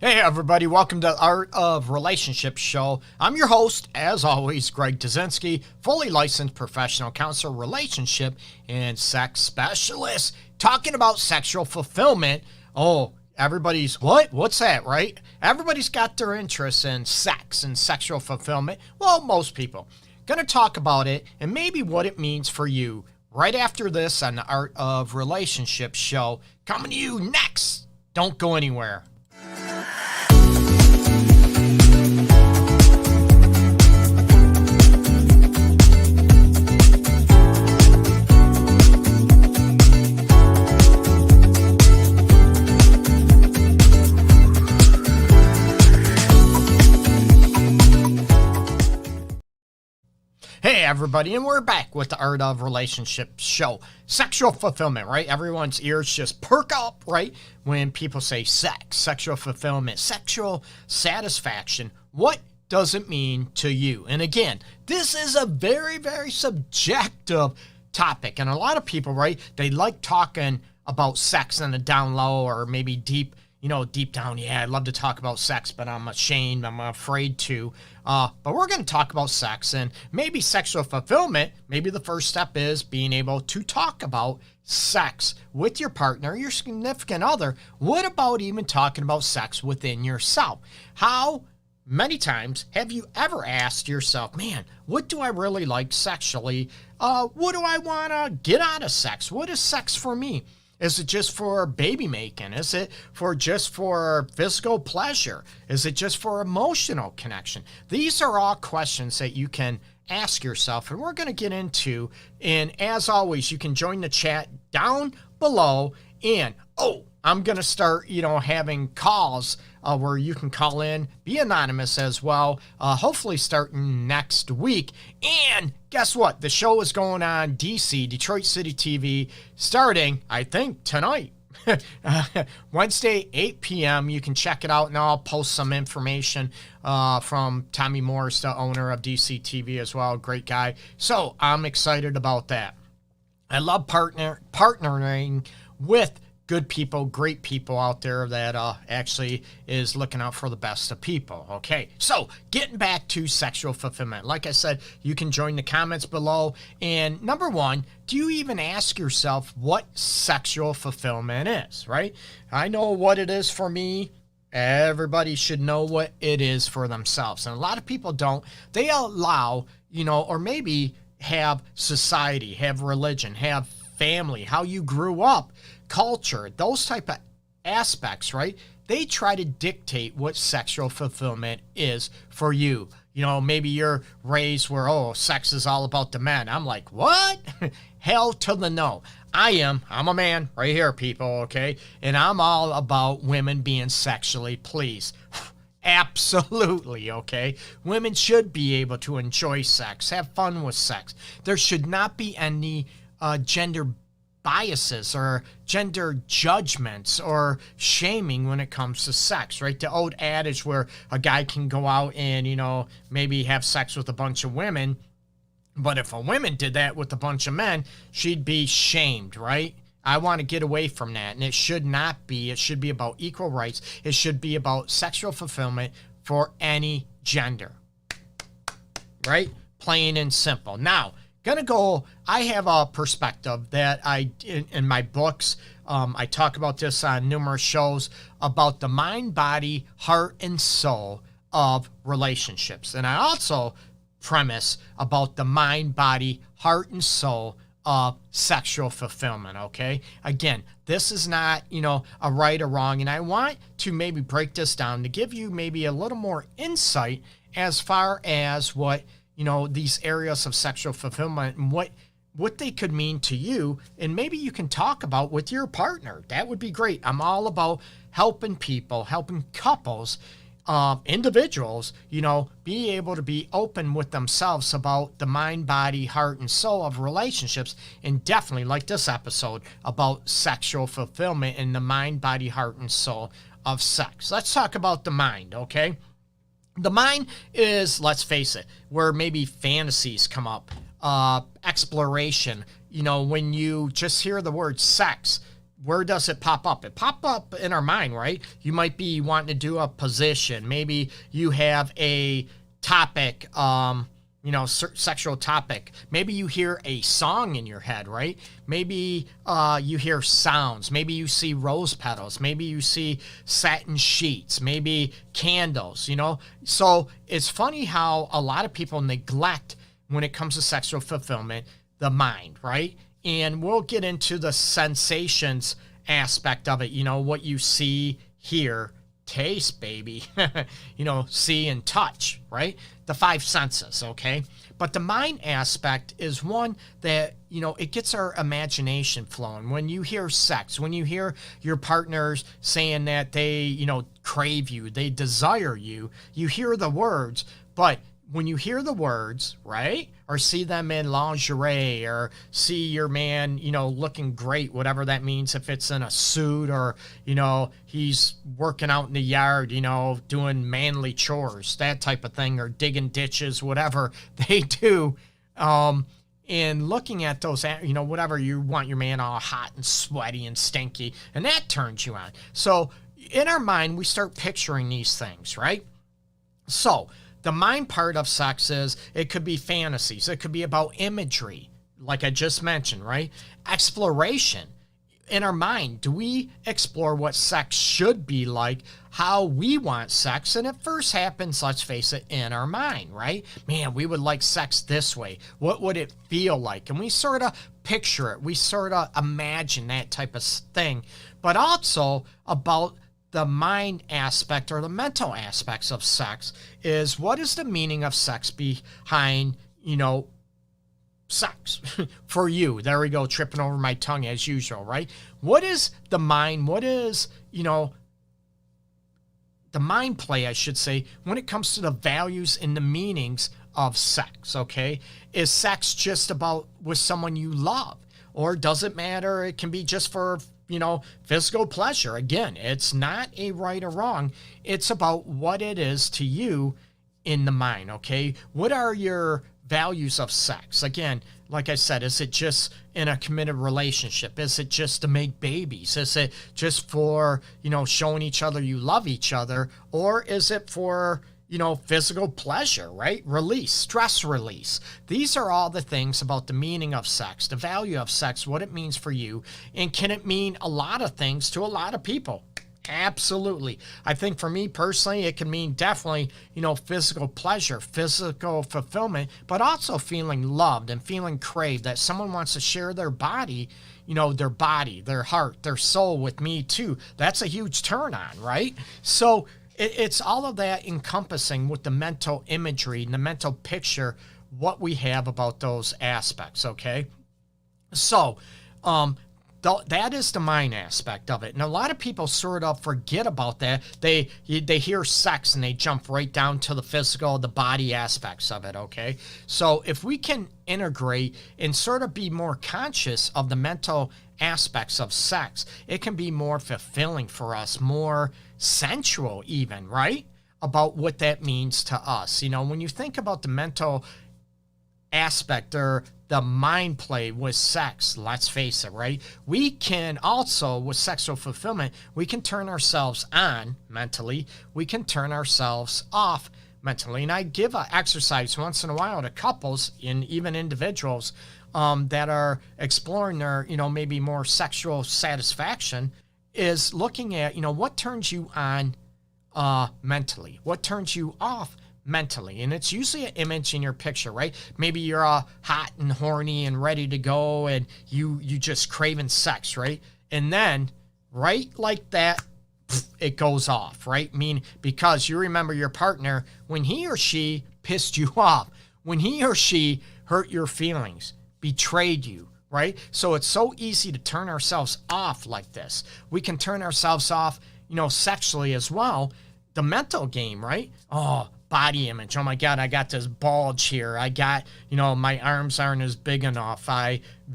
Hey everybody, welcome to the Art of Relationships show. I'm your host, as always, Greg Dudzinski, fully licensed professional counselor, relationship, and sex specialist, talking about sexual fulfillment. Oh, everybody's, what? What's that, right? Everybody's got their interest in sex and sexual fulfillment. Well, most people. Gonna talk about it and maybe what it means for you right after this on the Art of Relationships show. Coming to you next. Don't go anywhere. Hey everybody, and we're back with the Art of Relationships show. Sexual fulfillment, right? Everyone's ears just perk up, right? When people say sex, sexual fulfillment, sexual satisfaction. What does it mean to you? And again, this is a very, very subjective topic. And a lot of people, right, they like talking about sex on the down low or maybe deep down, yeah, I'd love to talk about sex, but I'm ashamed, I'm afraid to. But we're going to talk about sex and maybe sexual fulfillment. Maybe the first step is being able to talk about sex with your partner, your significant other. What about even talking about sex within yourself? How many times have you ever asked yourself, man, what do I really like sexually? What do I want to get out of sex? What is sex for me? Is it just for baby making? Is it just for physical pleasure? Is it just for emotional connection? These are all questions that you can ask yourself, and we're going to get into. And as always, you can join the chat down below. And I'm going to start, having calls where you can call in, be anonymous as well, hopefully starting next week. And guess what? The show is going on DC, Detroit City TV, starting, I think, tonight. Wednesday, 8 p.m. You can check it out, and I'll post some information from Tommy Morris, the owner of DC TV as well. Great guy. So I'm excited about that. I love partnering with good people, great people out there that actually is looking out for the best of people. Okay, so getting back to sexual fulfillment. Like I said, you can join the comments below. And number one, do you even ask yourself what sexual fulfillment is, right? I know what it is for me. Everybody should know what it is for themselves. And a lot of people don't. They allow, or maybe have society, have religion, have family, how you grew up, culture, those type of aspects, right? They try to dictate what sexual fulfillment is for you. Maybe you're raised where, sex is all about the men. I'm like, what? Hell to the no. I'm a man right here, people, okay? And I'm all about women being sexually pleased. Absolutely, okay? Women should be able to enjoy sex, have fun with sex. There should not be any gender biases or gender judgments or shaming when it comes to sex, right? The old adage where a guy can go out and, maybe have sex with a bunch of women, but if a woman did that with a bunch of men, she'd be shamed, right? I want to get away from that, and it should not be. It should be about equal rights. It should be about sexual fulfillment for any gender, right? Plain and simple. Now, I have a perspective that in my books, I talk about this on numerous shows about the mind, body, heart, and soul of relationships. And I also premise about the mind, body, heart, and soul of sexual fulfillment, okay? Again, this is not, a right or wrong, and I want to maybe break this down to give you maybe a little more insight as far as what these areas of sexual fulfillment and what they could mean to you, and maybe you can talk about with your partner. That would be great. I'm all about helping people, helping couples, individuals, be able to be open with themselves about the mind, body, heart, and soul of relationships, and definitely, like this episode, about sexual fulfillment in the mind, body, heart, and soul of sex. Let's talk about the mind, okay? The mind is, let's face it, where maybe fantasies come up, exploration. When you just hear the word sex, where does it pop up? It pop up in our mind, right? You might be wanting to do a position. Maybe you have a topic, sexual topic. Maybe you hear a song in your head, right? Maybe you hear sounds. Maybe you see rose petals. Maybe you see satin sheets. Maybe candles, So it's funny how a lot of people neglect, when it comes to sexual fulfillment, the mind, right? And we'll get into the sensations aspect of it, what you see, hear, taste, baby, see and touch, right? The five senses, okay? But the mind aspect is one that, it gets our imagination flowing. When you hear sex, when you hear your partners saying that they, crave you, they desire you, you hear the words, but when you hear the words, right, or see them in lingerie, or see your man, looking great, whatever that means, if it's in a suit, or, he's working out in the yard, doing manly chores, that type of thing, or digging ditches, whatever they do, and looking at those, whatever, you want your man all hot and sweaty and stinky, and that turns you on. So in our mind, we start picturing these things, right? So the mind part of sex is, it could be fantasies. It could be about imagery, like I just mentioned, right? Exploration. In our mind, do we explore what sex should be like, how we want sex? And it first happens, let's face it, in our mind, right? Man, we would like sex this way. What would it feel like? And we sort of picture it. We sort of imagine that type of thing. But also about the mind aspect, or the mental aspects of sex, is, what is the meaning of sex behind, sex for you? There we go, tripping over my tongue as usual, right? What is the mind? What is, the mind play, I should say, when it comes to the values and the meanings of sex, okay? Is sex just about with someone you love? Or does it matter? It can be just for, physical pleasure. Again, it's not a right or wrong. It's about what it is to you in the mind, okay? What are your values of sex? Again, like I said, is it just in a committed relationship? Is it just to make babies? Is it just for, showing each other you love each other? Or is it for, physical pleasure, right? Release, stress release. These are all the things about the meaning of sex, the value of sex, what it means for you, and can it mean a lot of things to a lot of people? Absolutely. I think for me personally, it can mean definitely, physical pleasure, physical fulfillment, but also feeling loved and feeling craved, that someone wants to share their body, their heart, their soul with me too. That's a huge turn on, right? So it's all of that encompassing with the mental imagery and the mental picture, what we have about those aspects, okay? So, that is the mind aspect of it. And a lot of people sort of forget about that. They hear sex and they jump right down to the physical, the body aspects of it, okay? So if we can integrate and sort of be more conscious of the mental aspects of sex, it can be more fulfilling for us, more sensual even, right? About what that means to us. When you think about the mental aspect or the mind play with sex, let's face it, right? We can also, with sexual fulfillment, we can turn ourselves on mentally. We can turn ourselves off mentally. And I give an exercise once in a while to couples and even individuals that are exploring their, maybe more sexual satisfaction, is looking at, what turns you on mentally, what turns you off mentally. And it's usually an image in your picture, right? Maybe you're hot and horny and ready to go, and you just craving sex, right? And then right like that, it goes off, right? Because you remember your partner when he or she pissed you off, when he or she hurt your feelings, betrayed you, right? So it's so easy to turn ourselves off like this. We can turn ourselves off, sexually as well. The mental game, right? Oh, body image. Oh my God, I got this bulge here. I got, my arms aren't as big enough.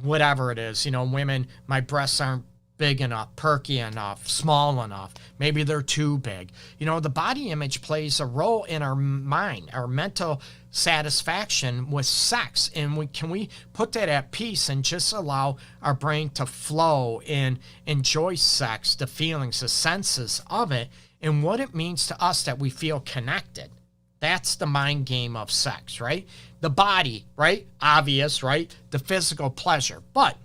Whatever it is, women, my breasts aren't big enough, perky enough, small enough. Maybe they're too big. The body image plays a role in our mind, our mental satisfaction with sex. And can we put that at peace and just allow our brain to flow and enjoy sex, the feelings, the senses of it, and what it means to us that we feel connected. That's the mind game of sex, right? The body, right? Obvious, right? The physical pleasure. But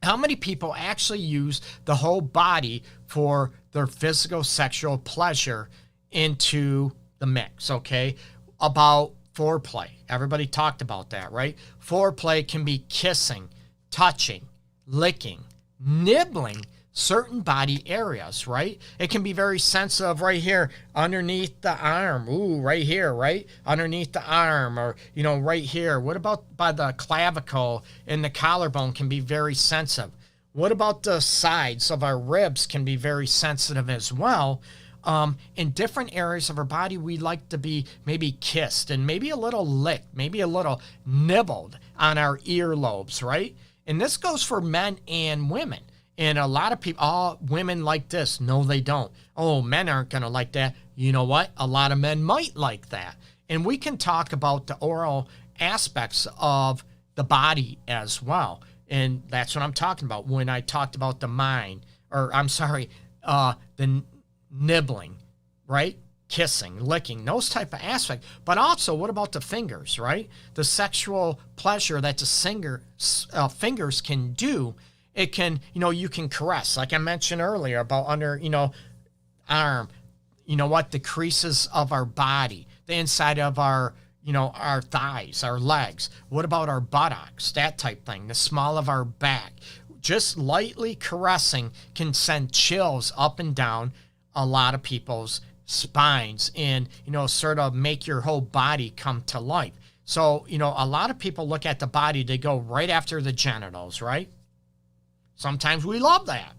how many people actually use the whole body for their physical sexual pleasure into the mix, okay? About foreplay. Everybody talked about that, right? Foreplay can be kissing, touching, licking, nibbling certain body areas, right? It can be very sensitive right here underneath the arm. Ooh, right here, right? Underneath the arm, or, right here. What about by the clavicle and the collarbone can be very sensitive. What about the sides of our ribs can be very sensitive as well. In different areas of our body, we like to be maybe kissed and maybe a little licked, maybe a little nibbled on our earlobes, right? And this goes for men and women. And a lot of people, women like this. No, they don't. Oh, men aren't going to like that. You know what? A lot of men might like that. And we can talk about the oral aspects of the body as well. And that's what I'm talking about when I talked about the mind, the nibbling, right? Kissing, licking, those type of aspects. But also, what about the fingers, right? The sexual pleasure that the fingers can do. It can, you can caress, like I mentioned earlier about under, arm, the creases of our body, the inside of our, our thighs, our legs. What about our buttocks, that type thing, the small of our back. Just lightly caressing can send chills up and down a lot of people's spines and, sort of make your whole body come to life. So, a lot of people look at the body, they go right after the genitals, right? Sometimes we love that,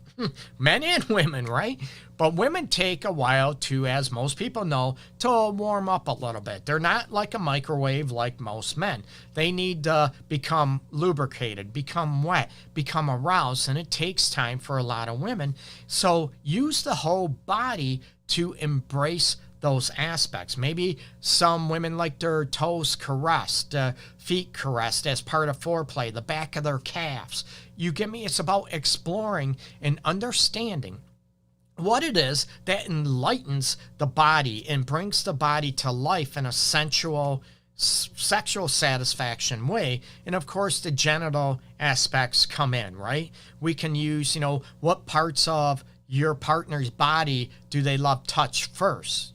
men and women, right? But women take a while to, as most people know, to warm up a little bit. They're not like a microwave like most men. They need to become lubricated, become wet, become aroused, and it takes time for a lot of women. So use the whole body to embrace those aspects. Maybe some women like their toes caressed, feet caressed as part of foreplay, the back of their calves. You get me? It's about exploring and understanding what it is that enlightens the body and brings the body to life in a sensual, sexual satisfaction way. And of course, the genital aspects come in, right? We can use, what parts of your partner's body do they love touch first?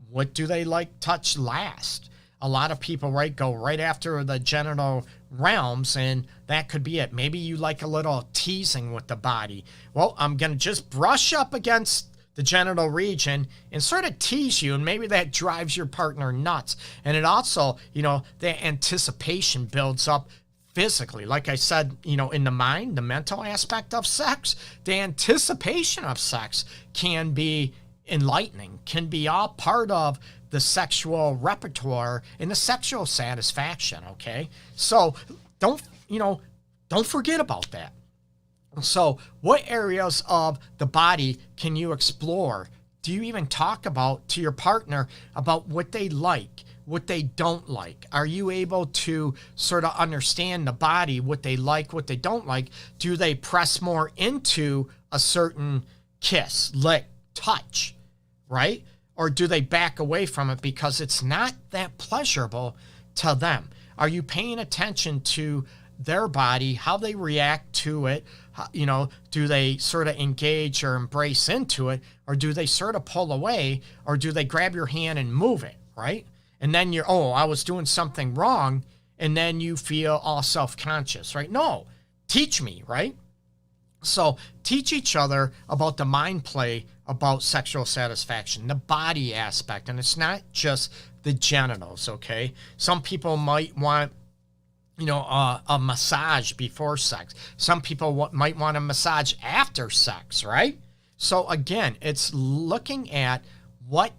What do they like touch last? A lot of people, right, go right after the genital realms, and that could be it. Maybe you like a little teasing with the body. Well, I'm going to just brush up against the genital region and sort of tease you, and maybe that drives your partner nuts. And it also, the anticipation builds up physically. Like I said, in the mind, the mental aspect of sex, the anticipation of sex can be enlightening, can be all part of the sexual repertoire and the sexual satisfaction, okay? So don't forget about that. So what areas of the body can you explore? Do you even talk about to your partner about what they like, what they don't like? Are you able to sort of understand the body, what they like, what they don't like? Do they press more into a certain kiss, lick, touch, right? Or do they back away from it because it's not that pleasurable to them? Are you paying attention to their body, how they react to it? Do they sort of engage or embrace into it? Or do they sort of pull away? Or do they grab your hand and move it, right? And then I was doing something wrong. And then you feel all self-conscious, right? No, teach me, right? So teach each other about the mind play about sexual satisfaction, the body aspect. And it's not just the genitals, okay? Some people might want, a massage before sex. Some people might want a massage after sex, right? So again, it's looking at what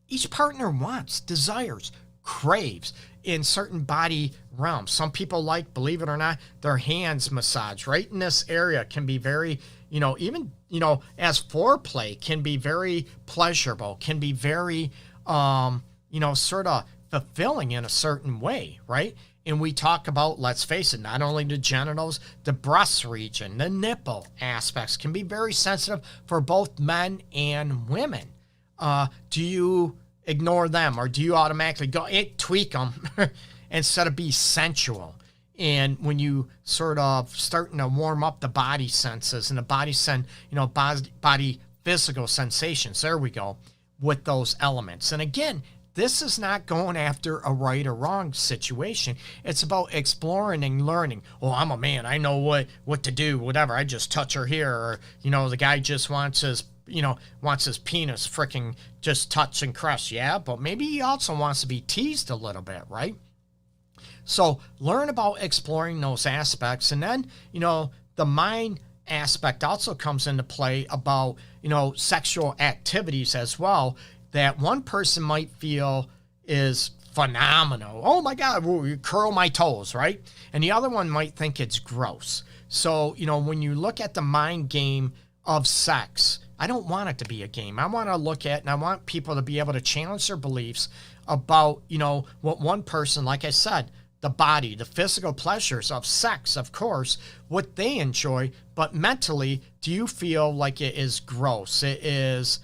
each partner wants, desires, craves in certain body realms. Some people like, believe it or not, their hands massaged right in this area can be very, even, as foreplay can be very pleasurable, can be very, sort of fulfilling in a certain way, right? And we talk about, let's face it, not only the genitals, the breast region, the nipple aspects can be very sensitive for both men and women. Do you ignore them, or do you automatically go tweak them instead of be sensual? And when you sort of starting to warm up the body senses and the body body physical sensations, there we go, with those elements. And again, this is not going after a right or wrong situation. It's about exploring and learning. Oh, I'm a man. I know what to do, whatever. I just touch her here. Or, the guy just wants his penis freaking just touch and crush. Yeah, but maybe he also wants to be teased a little bit, right? So learn about exploring those aspects. And then, the mind aspect also comes into play about, sexual activities as well, that one person might feel is phenomenal. Oh my God, you curl my toes, right? And the other one might think it's gross. So, when you look at the mind game of sex, I don't want it to be a game. I want to look at, and I want people to be able to challenge their beliefs about, what one person, like I said, the body, the physical pleasures of sex, of course, what they enjoy, but mentally, do you feel like it is gross? It is,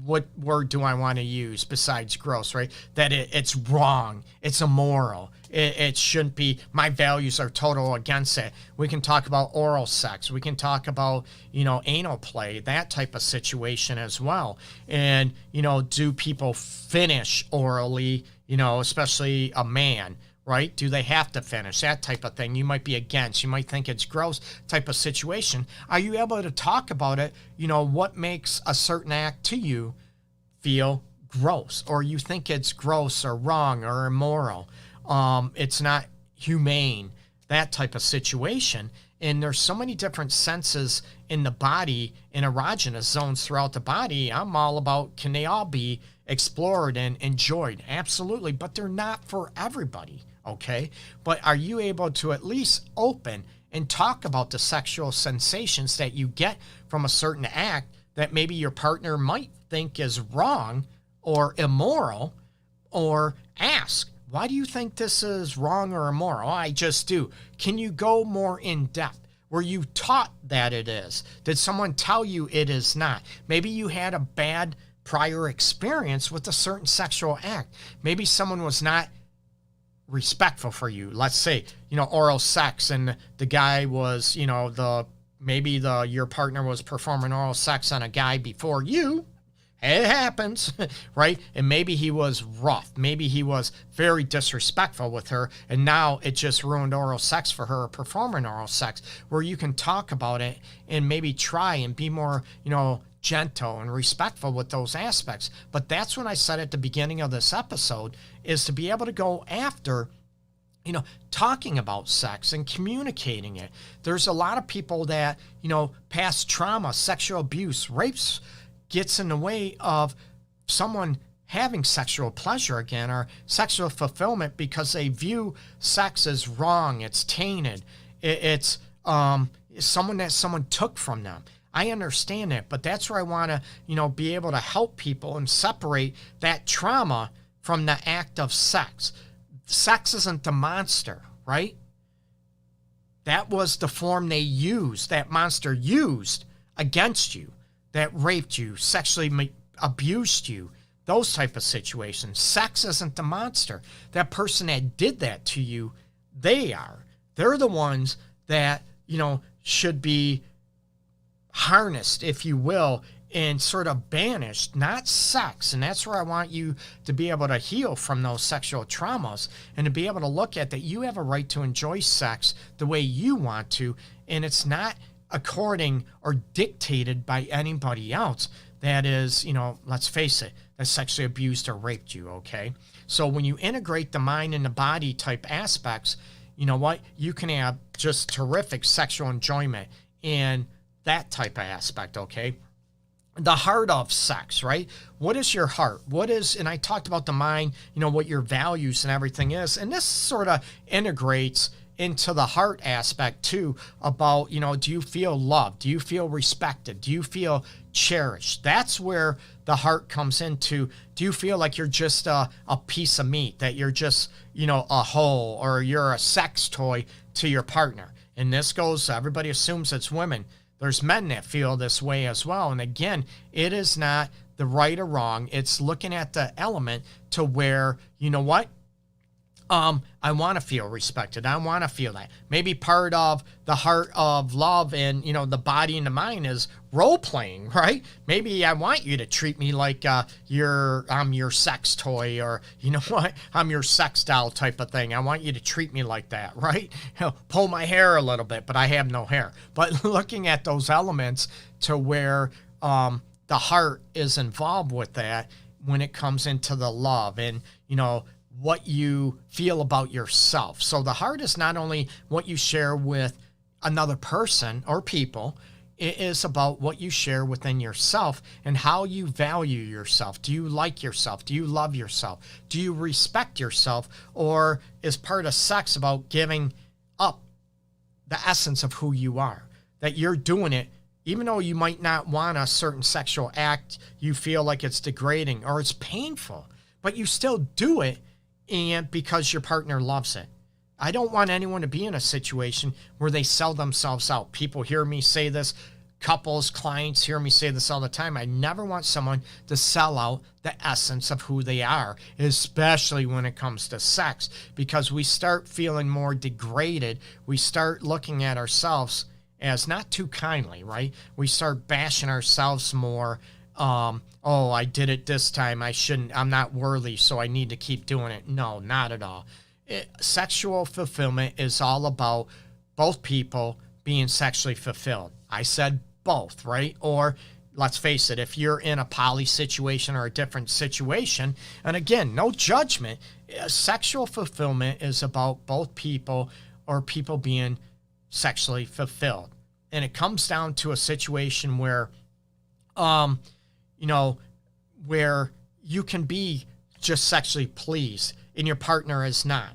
what word do I want to use besides gross, right? That it's wrong. It's immoral. It shouldn't be. My values are total against it. We can talk about oral sex. We can talk about, anal play, that type of situation as well. And, do people finish orally, especially a man, right? Do they have to finish? That type of thing. You might be against. You might think it's gross type of situation. Are you able to talk about it? What makes a certain act to you feel gross, or you think it's gross or wrong or immoral? It's not humane, that type of situation. And there's so many different senses in the body and erogenous zones throughout the body. I'm all about, can they all be explored and enjoyed? Absolutely. But they're not for everybody. Okay. But are you able to at least open and talk about the sexual sensations that you get from a certain act that maybe your partner might think is wrong or immoral, or ask, why do you think this is wrong or immoral? Oh, I just do. Can you go more in depth? Were you taught that it is? Did someone tell you it is not? Maybe you had a bad prior experience with a certain sexual act. Maybe someone was not respectful for you. Let's say, oral sex, and the guy was, your partner was performing oral sex on a guy before you. It happens, right? And maybe he was rough. Maybe he was very disrespectful with her, and now it just ruined oral sex for her, performing oral sex, where you can talk about it and maybe try and be more, gentle and respectful with those aspects. But that's what I said at the beginning of this episode, is to be able to go after, talking about sex and communicating it. There's a lot of people that, past trauma, sexual abuse, rapes, gets in the way of someone having sexual pleasure again, or sexual fulfillment, because they view sex as wrong. It's tainted. It's someone took from them. I understand it, but that's where I want to, be able to help people and separate that trauma from the act of sex. Sex isn't the monster, right? That was the form they used, that monster used against you, that raped you, sexually abused you, those type of situations. Sex isn't the monster. That person that did that to you, they're the ones that, should be harnessed, if you will, and sort of banished, not sex. And that's where I want you to be able to heal from those sexual traumas, and to be able to look at that you have a right to enjoy sex the way you want to, and it's not according or dictated by anybody else that is, let's face it, that sexually abused or raped you, okay? So when you integrate the mind and the body type aspects, you know what? You can have just terrific sexual enjoyment in that type of aspect, okay? The heart of sex, right? What is your heart? And I talked about the mind, what your values and everything is, and this sort of integrates into the heart aspect too about, do you feel loved? Do you feel respected? Do you feel cherished? That's where the heart comes into. Do you feel like you're just a piece of meat, that you're just, a hole, or you're a sex toy to your partner? And this goes, everybody assumes it's women. There's men that feel this way as well. And again, it is not the right or wrong. It's looking at the element to where, you know what? I want to feel respected. I want to feel that. Maybe part of the heart of love and, the body and the mind is role playing, right? Maybe I want you to treat me like I'm your sex toy, or, I'm your sex doll type of thing. I want you to treat me like that, right? Pull my hair a little bit, but I have no hair. But looking at those elements to where the heart is involved with that when it comes into the love and, what you feel about yourself. So the heart is not only what you share with another person or people, it is about what you share within yourself and how you value yourself. Do you like yourself? Do you love yourself? Do you respect yourself? Or is part of sex about giving up the essence of who you are? That you're doing it, even though you might not want a certain sexual act, you feel like it's degrading or it's painful, but you still do it, and because your partner loves it. I don't want anyone to be in a situation where they sell themselves out. People hear me say this, couples, clients hear me say this all the time. I never want someone to sell out the essence of who they are, especially when it comes to sex, because we start feeling more degraded. We start looking at ourselves as not too kindly, right? We start bashing ourselves more. Oh, I did it this time. I'm not worthy, so I need to keep doing it. No, not at all. Sexual fulfillment is all about both people being sexually fulfilled. I said both, right? Or let's face it, if you're in a poly situation or a different situation, and again, no judgment, sexual fulfillment is about both people or people being sexually fulfilled. And it comes down to a situation where, where you can be just sexually pleased and your partner is not.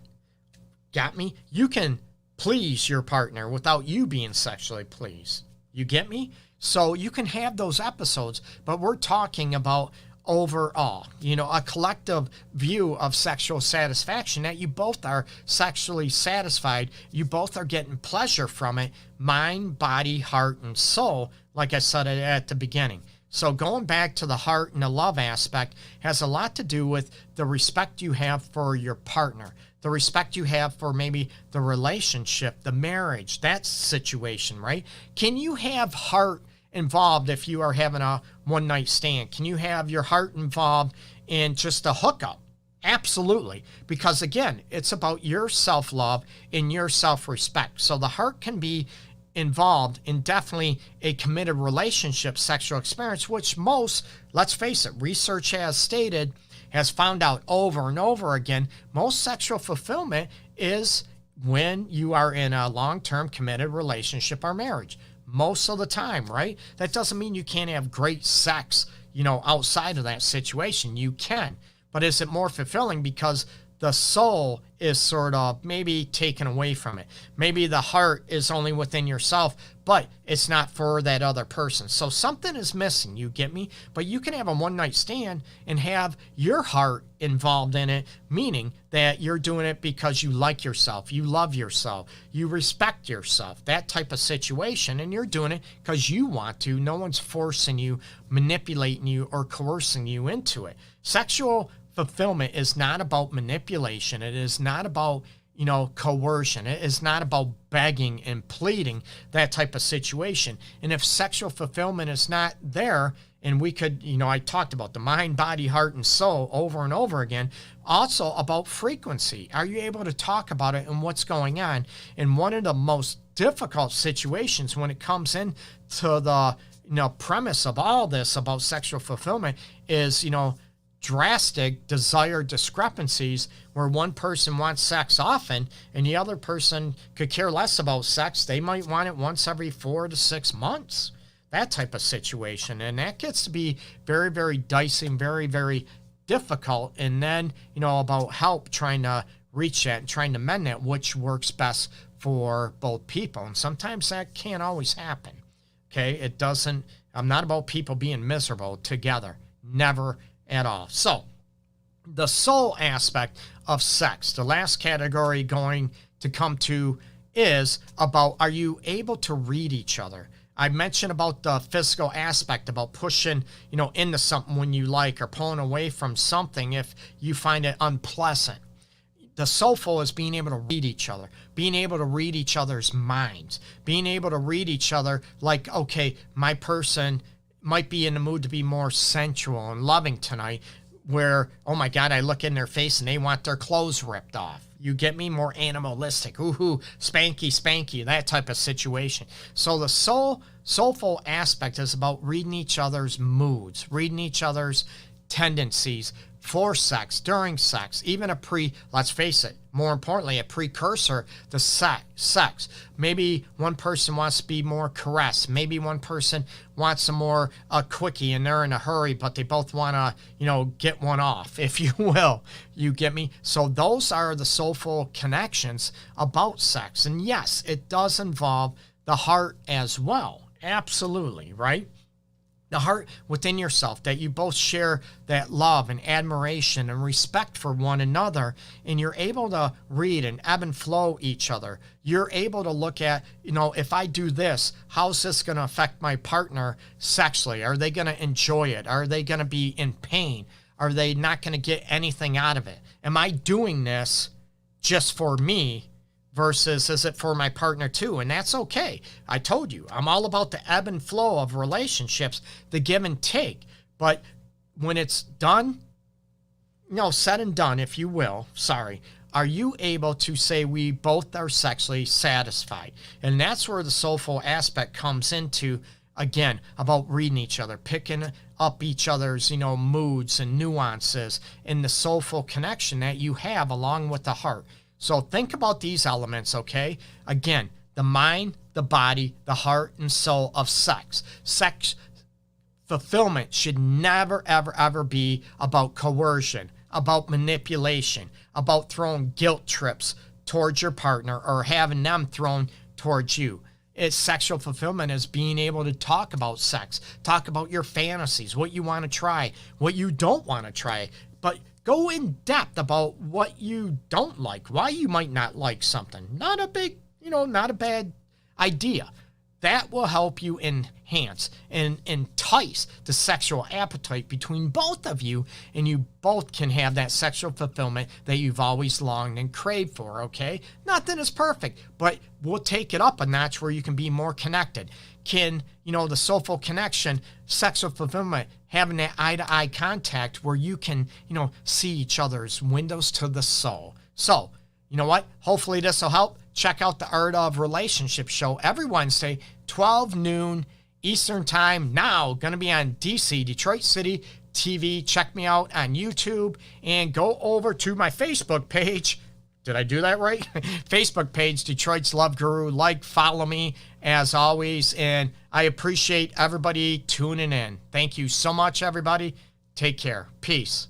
Got me? You can please your partner without you being sexually pleased. You get me? So you can have those episodes, but we're talking about overall, a collective view of sexual satisfaction, that you both are sexually satisfied. You both are getting pleasure from it, mind, body, heart, and soul, like I said at the beginning. So going back to the heart and the love aspect has a lot to do with the respect you have for your partner, the respect you have for maybe the relationship, the marriage, that situation, right? Can you have heart involved if you are having a one-night stand? Can you have your heart involved in just a hookup? Absolutely. Because again, it's about your self-love and your self-respect. So the heart can be involved in definitely a committed relationship sexual experience, which most, let's face it, research has stated, has found out over and over again, most sexual fulfillment is when you are in a long-term committed relationship or marriage. Most of the time, right? That doesn't mean you can't have great sex, outside of that situation. You can. But is it more fulfilling because the soul is sort of maybe taken away from it? Maybe the heart is only within yourself, but it's not for that other person. So something is missing, you get me? But you can have a one-night stand and have your heart involved in it, meaning that you're doing it because you like yourself, you love yourself, you respect yourself, that type of situation, and you're doing it because you want to. No one's forcing you, manipulating you, or coercing you into it. Sexual fulfillment is not about manipulation. It is not about, coercion. It is not about begging and pleading, that type of situation. And if sexual fulfillment is not there, and we could, I talked about the mind, body, heart, and soul over and over again, also about frequency. Are you able to talk about it and what's going on? And one of the most difficult situations when it comes in to the, premise of all this about sexual fulfillment is, drastic desire discrepancies where one person wants sex often and the other person could care less about sex. They might want it once every 4 to 6 months, that type of situation. And that gets to be very, very dicey and very, very difficult. And then, about help trying to reach that and trying to mend that, which works best for both people. And sometimes that can't always happen. Okay, it doesn't. I'm not about people being miserable together. Never at all. So, the soul aspect of sex, the last category going to come to is about, are you able to read each other? I mentioned about the physical aspect, about pushing, into something when you like, or pulling away from something if you find it unpleasant. The soulful is being able to read each other, being able to read each other's minds, being able to read each other like, okay, my person might be in the mood to be more sensual and loving tonight, where, oh my God, I look in their face and they want their clothes ripped off. You get me? More animalistic. Ooh, spanky, spanky, that type of situation. So the soulful aspect is about reading each other's moods, reading each other's tendencies for sex, during sex, even let's face it, more importantly, a precursor to sex. Maybe one person wants to be more caressed. Maybe one person wants a more quickie and they're in a hurry, but they both want to, get one off, if you will. You get me? So those are the soulful connections about sex. And yes, it does involve the heart as well. Absolutely, right? The heart within yourself, that you both share that love and admiration and respect for one another, and you're able to read and ebb and flow each other. You're able to look at, if I do this, how's this going to affect my partner sexually? Are they going to enjoy it? Are they going to be in pain? Are they not going to get anything out of it? Am I doing this just for me? Versus, is it for my partner too? And that's okay. I told you, I'm all about the ebb and flow of relationships, the give and take. But when it's done, said and done, if you will, are you able to say we both are sexually satisfied? And that's where the soulful aspect comes into, again, about reading each other, picking up each other's, moods and nuances, and the soulful connection that you have along with the heart. So think about these elements, okay? Again, the mind, the body, the heart, and soul of sex. Sex fulfillment should never, ever, ever be about coercion, about manipulation, about throwing guilt trips towards your partner or having them thrown towards you. It's sexual fulfillment is being able to talk about sex, talk about your fantasies, what you want to try, what you don't want to try, but go in depth about what you don't like, why you might not like something. Not a bad idea. That will help you enhance and entice the sexual appetite between both of you, and you both can have that sexual fulfillment that you've always longed and craved for, okay? Not that it's perfect, but we'll take it up a notch where you can be more connected. Can, the soulful connection, sexual fulfillment, having that eye-to-eye contact where you can, see each other's windows to the soul. So, you know what? Hopefully this will help. Check out the Art of Relationship show every Wednesday, 12 noon Eastern Time. Now, going to be on DC, Detroit City TV. Check me out on YouTube and go over to my Facebook page. Did I do that right? Facebook page, Detroit's Love Guru. Follow me as always. And I appreciate everybody tuning in. Thank you so much, everybody. Take care. Peace.